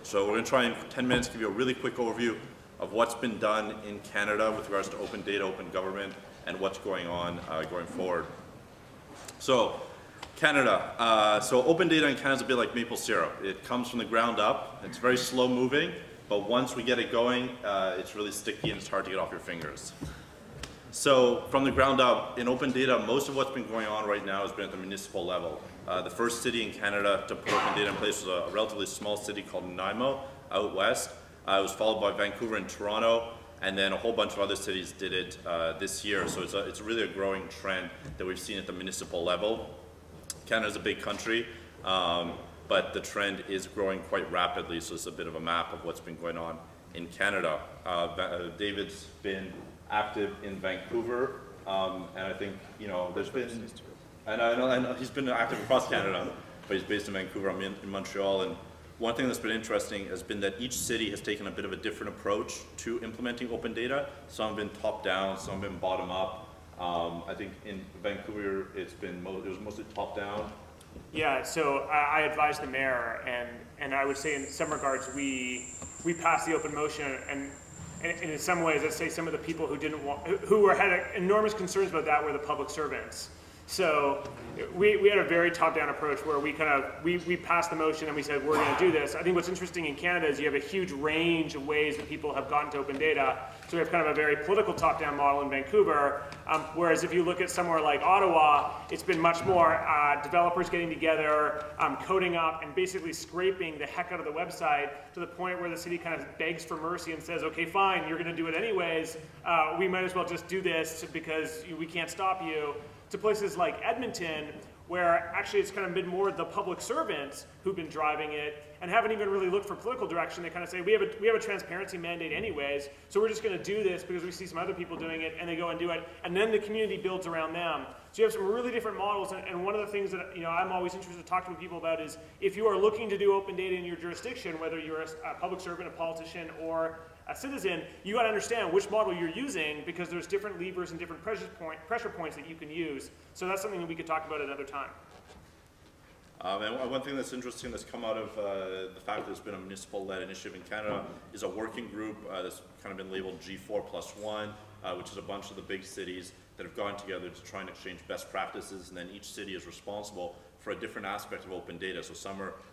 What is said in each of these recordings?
So we're going to try in 10 minutes give you a really quick overview of what's been done in Canada with regards to open data, open government, and what's going on going forward. So Canada. So open data in Canada is a bit like maple syrup. It comes from the ground up. It's very slow moving, but once we get it going, it's really sticky and it's hard to get off your fingers. So from the ground up, in open data, most of what's been going on right now has been at the municipal level. The first city in Canada to put open data in place was a relatively small city called Nanaimo out west. It was followed by Vancouver and Toronto, and then a whole bunch of other cities did it this year. So it's really a growing trend that we've seen at the municipal level. Canada's a big country, but the trend is growing quite rapidly, so it's a bit of a map of what's been going on in Canada. David's been active in Vancouver, and I think, you know, there's been, and I know he's been active across Canada, but he's based in Vancouver. I'm in Montreal, and one thing that's been interesting has been that each city has taken a bit of a different approach to implementing open data. Some have been top down, some have been bottom up. I think in Vancouver it was mostly top down. Yeah, so I advise the mayor, and I would say in some regards we passed the open motion, and in some ways, I'd say some of the people who had enormous concerns about that were the public servants. So we had a very top-down approach where we passed the motion and we said we're going to do this. I think what's interesting in Canada is you have a huge range of ways that people have gotten to open data. So we have kind of a very political top-down model in Vancouver, whereas if you look at somewhere like Ottawa, it's been much more developers getting together, coding up, and basically scraping the heck out of the website to the point where the city kind of begs for mercy and says, okay, fine, you're going to do it anyways. We might as well just do this because we can't stop you. To places like Edmonton, where actually it's kind of been more the public servants who've been driving it and haven't even really looked for political direction. They kind of say, we have a transparency mandate anyways, so we're just going to do this because we see some other people doing it, and they go and do it, and then the community builds around them. So you have some really different models, and one of the things that I'm always interested to talk to people about is if you are looking to do open data in your jurisdiction, whether you're a public servant, a politician, or a citizen, you got to understand which model you're using because there's different levers and different pressure points that you can use. So that's something that we could talk about another time. And one thing that's interesting that's come out of the fact that there's been a municipal-led initiative in Canada is a working group that's kind of been labeled G4+1, which is a bunch of the big cities that have gone together to try and exchange best practices, and then each city is responsible for a different aspect of open data. So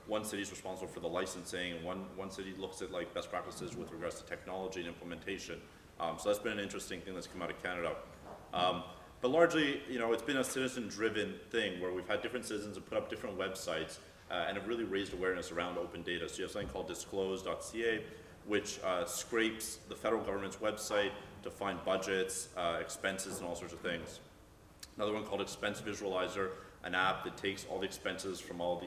one city is responsible for the licensing, and one city looks at like best practices with regards to technology and implementation. So that's been an interesting thing that's come out of Canada. But largely, you know, it's been a citizen-driven thing where we've had different citizens that put up different websites and have really raised awareness around open data. So you have something called disclose.ca, which scrapes the federal government's website to find budgets, expenses, and all sorts of things. Another one called Expense Visualizer, an app that takes all the expenses from all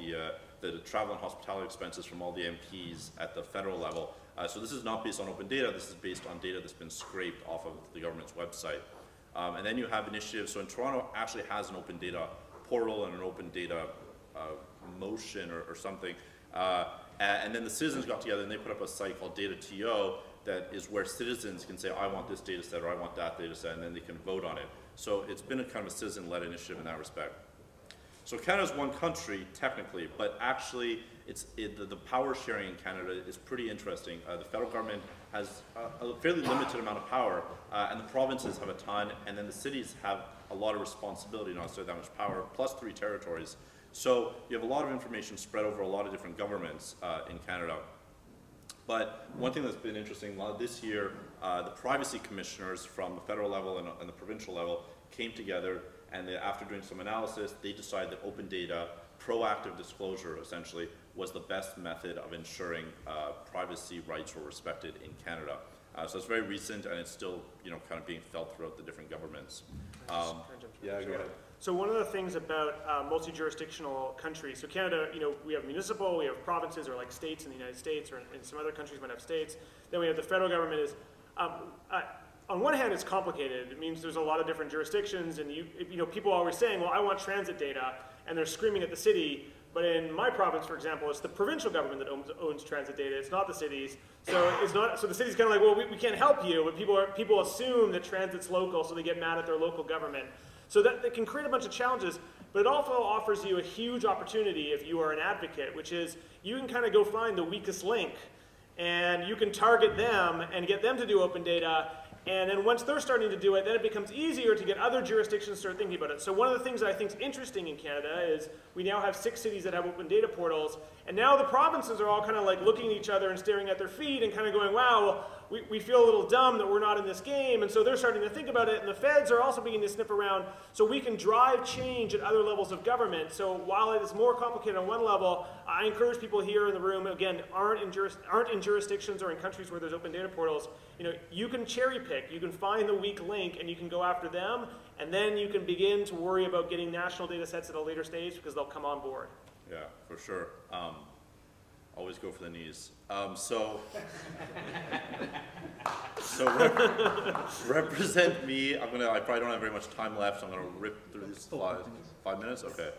the travel and hospitality expenses from all the MPs at the federal level. So this is not based on open data, this is based on data that's been scraped off of the government's website. And then you have initiatives, so in Toronto actually has an open data portal and an open data motion or something. And then the citizens got together and they put up a site called Data.to that is where citizens can say, I want this data set or I want that data set, and then they can vote on it. So it's been a kind of a citizen-led initiative in that respect. So Canada's one country, technically, but actually the power sharing in Canada is pretty interesting. The federal government has a fairly limited amount of power, and the provinces have a ton, and then the cities have a lot of responsibility, not necessarily that much power, plus 3 territories. So you have a lot of information spread over a lot of different governments in Canada. But one thing that's been interesting, this year, the privacy commissioners from the federal level and the provincial level came together, and after doing some analysis, they decided that open data, proactive disclosure essentially, was the best method of ensuring privacy rights were respected in Canada. So it's very recent, and it's still, you know, kind of being felt throughout the different governments. Yeah, go ahead. So one of the things about multi-jurisdictional countries, so Canada, you know, we have municipal, we have provinces, or like states in the United States, or in some other countries might have states. Then we have the federal government is, on one hand, it's complicated. It means there's a lot of different jurisdictions, and you know, people are always saying, well, I want transit data, and they're screaming at the city. But in my province, for example, it's the provincial government that owns transit data. It's not the cities. So it's not. So the city's kind of like, well, we can't help you. But people assume that transit's local, so they get mad at their local government. So that can create a bunch of challenges. but it also offers you a huge opportunity if you are an advocate, which is you can kind of go find the weakest link, and you can target them and get them to do open data. And then once they're starting to do it, then it becomes easier to get other jurisdictions to start thinking about it. So one of the things that I think is interesting in Canada is we now have 6 cities that have open data portals, and now the provinces are all kind of like looking at each other and staring at their feet and kind of going, wow, we feel a little dumb that we're not in this game, and so they're starting to think about it, and the feds are also beginning to sniff around, so we can drive change at other levels of government. So while it is more complicated on one level, I encourage people here in the room, again, aren't in jurisdictions or in countries where there's open data portals, you can cherry pick, you can find the weak link, and you can go after them, and then you can begin to worry about getting national data sets at a later stage because they'll come on board. Yeah, for sure. Always go for the knees. Represent me. I probably don't have very much time left, so I'm gonna rip through these slides. 5 minutes? Okay.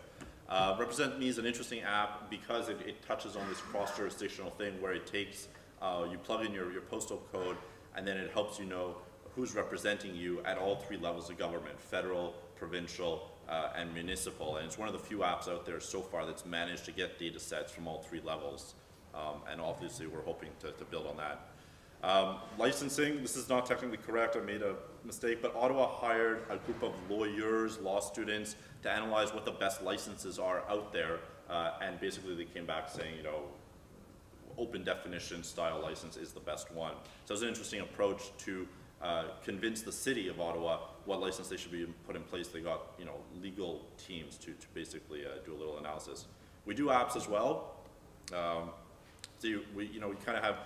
Represent Me is an interesting app because it touches on this cross-jurisdictional thing where it takes, you plug in your postal code, and then it helps you know who's representing you at all 3 levels of government: federal, provincial, and municipal. And it's one of the few apps out there so far that's managed to get data sets from all 3 levels. And obviously we're hoping to build on that. Licensing, this is not technically correct, I made a mistake, but Ottawa hired a group of lawyers, law students, to analyze what the best licenses are out there, and basically they came back saying, open definition style license is the best one. So it was an interesting approach to convince the city of Ottawa what license they should be put in place. They got legal teams to basically do a little analysis. We do apps as well. So we kind of have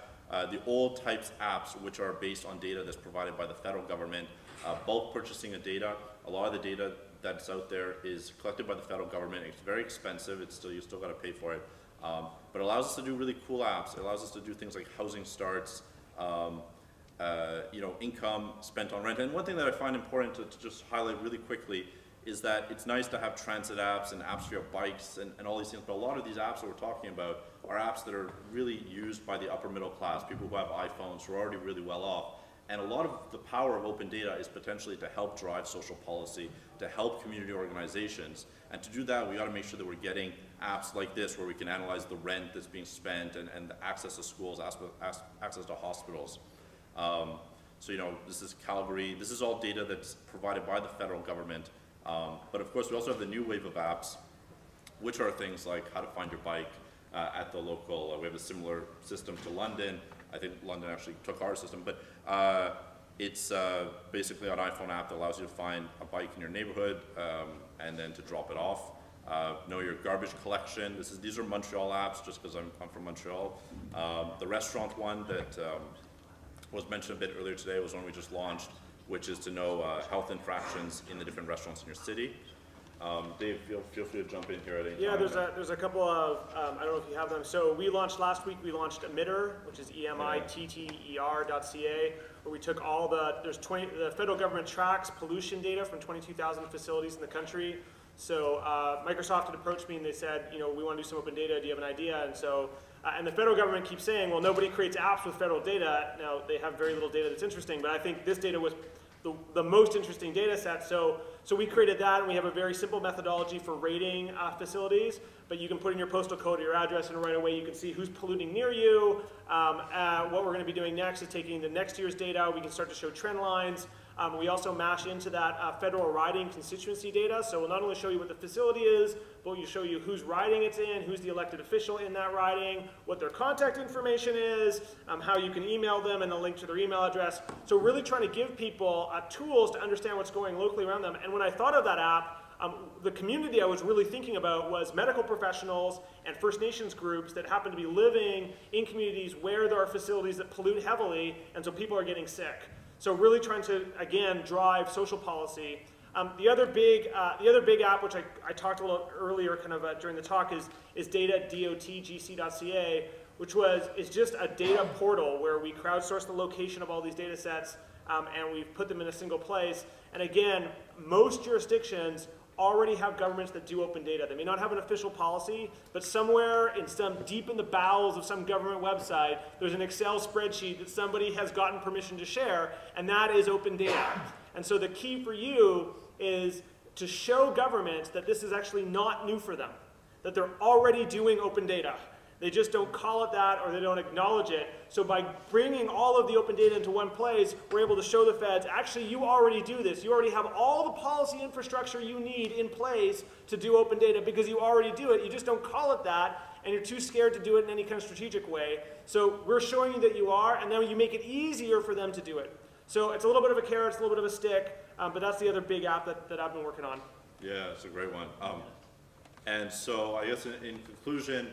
the old types apps, which are based on data that's provided by the federal government. Bulk purchasing of data. A lot of the data that's out there is collected by the federal government. It's very expensive. You still got to pay for it. But it allows us to do really cool apps. It allows us to do things like housing starts, income spent on rent. And one thing that I find important to just highlight really quickly is that it's nice to have transit apps and apps for your bikes and all these things, but a lot of these apps that we're talking about are apps that are really used by the upper middle class, people who have iPhones, who are already really well off. And a lot of the power of open data is potentially to help drive social policy, to help community organizations. And to do that, we got to make sure that we're getting apps like this where we can analyze the rent that's being spent and access to schools, access to hospitals. This is Calgary. This is all data that's provided by the federal government. But of course, we also have the new wave of apps, which are things like how to find your bike at the local. We have a similar system to London. I think London actually took our system, but it's basically an iPhone app that allows you to find a bike in your neighborhood and then to drop it off. Know your garbage collection. These are Montreal apps, just because I'm from Montreal. The restaurant one that was mentioned a bit earlier today was one we just launched, which is to know health infractions in the different restaurants in your city. Dave, feel free to jump in here at any time. There's a couple of, I don't know if you have them. So last week we launched Emitter, which is emitter.ca, where we took all the federal government tracks pollution data from 22,000 facilities in the country. So Microsoft had approached me and they said, we want to do some open data, do you have an idea? And so, and the federal government keeps saying, well, nobody creates apps with federal data. Now, they have very little data that's interesting, but I think this data was the most interesting data set. So we created that, and we have a very simple methodology for rating facilities, but you can put in your postal code or your address, and right away you can see who's polluting near you. What we're going to be doing next is taking the next year's data. We can start to show trend lines. We also mash into that federal riding constituency data, so we'll not only show you what the facility is, but we'll show you whose riding it's in, who's the elected official in that riding, what their contact information is, how you can email them, and a link to their email address. So really trying to give people tools to understand what's going locally around them. And when I thought of that app, the community I was really thinking about was medical professionals and First Nations groups that happen to be living in communities where there are facilities that pollute heavily, and so people are getting sick. So really trying to, again, drive social policy. The other big app, which I talked a little earlier kind of during the talk, is data.gc.ca, which is just a data portal where we crowdsource the location of all these data sets, and we've put them in a single place. And again, most jurisdictions already have governments that do open data. They may not have an official policy, but somewhere deep in the bowels of some government website, there's an Excel spreadsheet that somebody has gotten permission to share, and that is open data. And so the key for you is to show governments that this is actually not new for them, that they're already doing open data. They just don't call it that, or they don't acknowledge it. So by bringing all of the open data into one place, we're able to show the feds, actually, you already do this. You already have all the policy infrastructure you need in place to do open data because you already do it. You just don't call it that, and you're too scared to do it in any kind of strategic way. So we're showing you that you are, and then you make it easier for them to do it. So it's a little bit of a carrot, it's a little bit of a stick, but that's the other big app that I've been working on. Yeah, it's a great one. And so I guess in conclusion,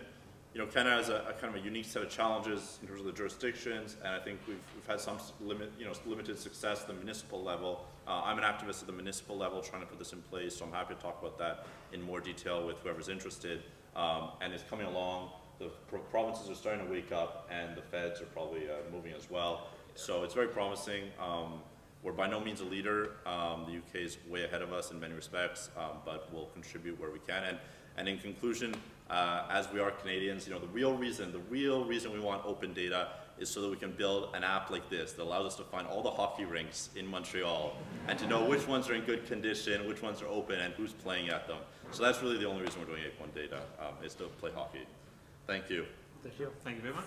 Canada has a kind of a unique set of challenges in terms of the jurisdictions, and I think we've had some limited success at the municipal level. I'm an activist at the municipal level trying to put this in place, so I'm happy to talk about that in more detail with whoever's interested. And it's coming along. The provinces are starting to wake up, and the feds are probably moving as well. So it's very promising. We're by no means a leader. The UK is way ahead of us in many respects, but we'll contribute where we can. And in conclusion, as we are Canadians, the real reason we want open data is so that we can build an app like this that allows us to find all the hockey rinks in Montreal and to know which ones are in good condition, which ones are open, and who's playing at them. So that's really the only reason we're doing Ape1 Data, is to play hockey. Thank you. Thank you. Thank you very much.